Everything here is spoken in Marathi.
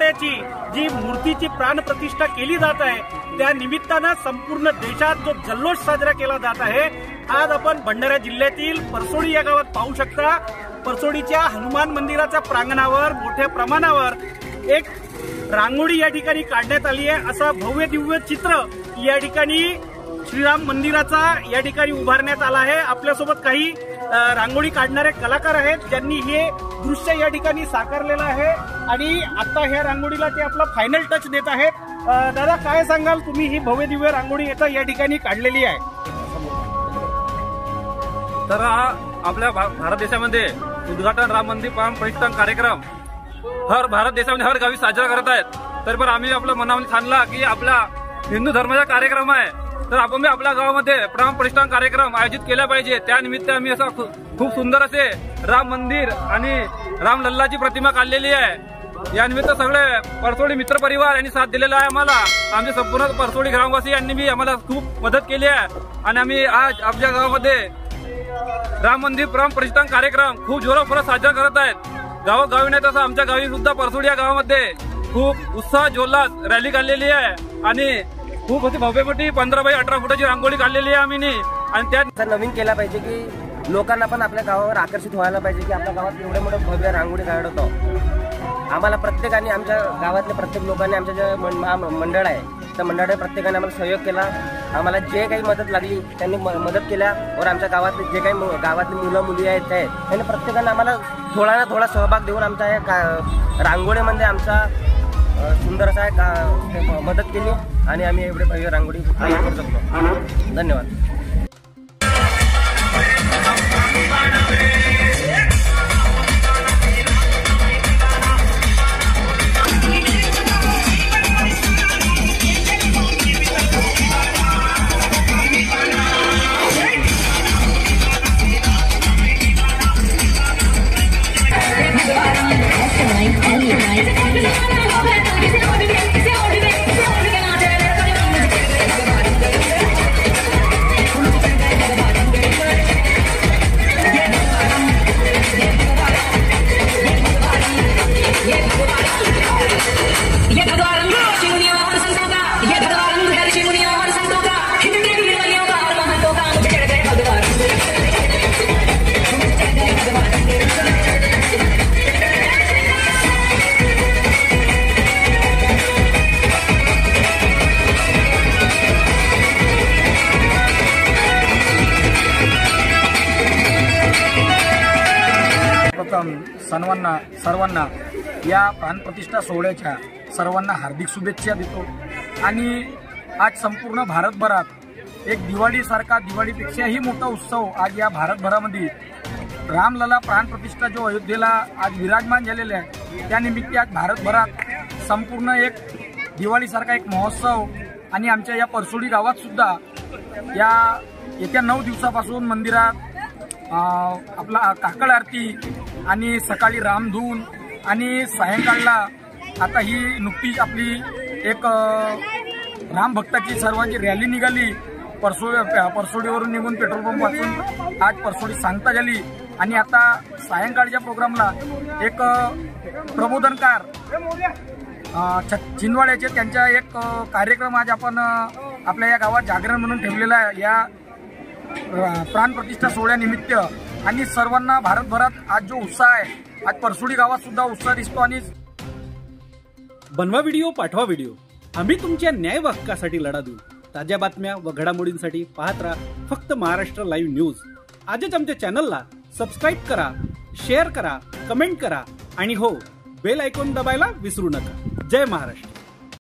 चिंचवड्याची जी मूर्तीची प्राणप्रतिष्ठा केली जात आहे, त्या निमित्तानं संपूर्ण देशात जो जल्लोष साजरा केला जात आहे, आज आपण भंडारा जिल्ह्यातील परसोडी या गावात पाहू शकता। परसोडीच्या हनुमान मंदिराच्या प्रांगणावर मोठ्या प्रमाणावर एक रांगोळी या ठिकाणी काढण्यात आली आहे। असा भव्य दिव्य चित्र या ठिकाणी श्रीराम मंदिराचा या ठिकाणी उभारण्यात आला आहे। आपल्यासोबत काही रांगोळी काढणारे कलाकार आहेत, ज्यांनी हे दृश्य या ठिकाणी साकारलेलं आहे आणि आता ह्या रांगोळीला ते आपला फायनल टच देत आहेत। दादा, काय सांगाल तुम्ही, ही भव्य दिव्य रांगोळी या ठिकाणी काढलेली आहे? तर आपल्या भारत देशामध्ये उद्घाटन राम मंदिर प्राण प्रतिष्ठा कार्यक्रम हर भारत देशामध्ये हर गावी साजरा करत आहेत। तर पण आम्ही आपल्या मनामध्ये ठाणला की आपला हिंदू धर्माचा कार्यक्रम आहे, तर आपण आपल्या गावामध्ये प्राण प्रतिष्ठा कार्यक्रम आयोजित केला पाहिजे। त्यानिमित्त आम्ही असं खूप सुंदर असे राम मंदिर आणि राम लल्लाची प्रतिमा काढलेली आहे। या निमित्त सगळे परसोडी मित्र परिवार यांनी साथ दिलेला आहे आम्हाला। आमचे संपूर्ण परसोडी ग्रामवासी यांनी बी आम्हाला खूप मदत केली आहे आणि आम्ही आज आपल्या गावामध्ये राम मंदिर प्राण प्रतिष्ठा कार्यक्रम खूप जोरात साजरा करत आहेत। गावोगावी नाही तसं आमच्या गावी सुद्धा परसोडी या गावामध्ये खूप उत्साह जोल्लास रॅली काढलेली आहे आणि खूप अशी भव्य मोठी 15 बाय 18 फुटाची रांगोळी काढलेली आहे आम्ही आणि त्यात नवीन केला पाहिजे की लोकांना पण आपल्या गावावर आकर्षित व्हायला पाहिजे की आपल्या गावात एवढे मोठे भव्य रांगोळी काढतो। आम्हाला प्रत्येकाने आमच्या गावातल्या प्रत्येक लोकांनी आमच्या जे मंडळ आहे त्या मंडळाने प्रत्येकाने आम्हाला सहयोग केला। आम्हाला जे काही मदत लागली त्यांनी मदत केल्या और आमच्या गावातले जे काही गावातली मुलं मुली आहेत त्यांनी प्रत्येकाने आम्हाला थोडा ना थोडा सहभाग देऊन आमच्या या रांगोळीमध्ये आमचा सुंदर असा मदत केली आणि आम्ही एवढे भव्य रांगोळी तयार करू शकतो। धन्यवाद। सर्वांना या प्राणप्रतिष्ठा सोहळ्याच्या सर्वांना हार्दिक शुभेच्छा देतो आणि आज संपूर्ण भारतभरात एक दिवाळीसारखा दिवाळीपेक्षाही मोठा उत्सव आज या भारतभरामध्ये रामलला प्राणप्रतिष्ठा जो अयोध्येला आज विराजमान झालेले आहे, त्यानिमित्त आज भारतभरात संपूर्ण एक दिवाळीसारखा एक महोत्सव आणि आमच्या या परसोडी गावात सुद्धा या येत्या 9 दिवसापासून मंदिरात आपला काकड आरती आणि सकाळी रामधून आणि सायंकाळला आता ही नुकतीच आपली एक राम भक्ताची सर्वांची रॅली निघाली। परसोडीवरून निघून पेट्रोल पंप पासून आज परसोडी सांगता झाली आणि आता सायंकाळच्या प्रोग्रामला एक प्रबोधनकार चिंचवड्याचे त्यांचा एक कार्यक्रम आज आपण आपल्या या गावात जागरण म्हणून ठेवलेला आहे या प्राणप्रतिष्ठा सोहळ्यानिमित्त। आणि सर्वांना भारतभरात आज जो उत्साह आहे, आज परसोडी गावात सुद्धा उत्साह दिसतो। आणि बनवा व्हिडिओ, पाठवा व्हिडिओ, आम्ही तुमच्या न्याय हक्कासाठी लढा देऊ। ताज्या बातम्या व घडामोडींसाठी पाहत राहा फक्त महाराष्ट्र लाईव्ह न्यूज। आजच आमच्या चॅनलला सबस्क्राईब करा, शेअर करा, कमेंट करा आणि हो, बेल आयकॉन दबायला विसरू नका। जय महाराष्ट्र।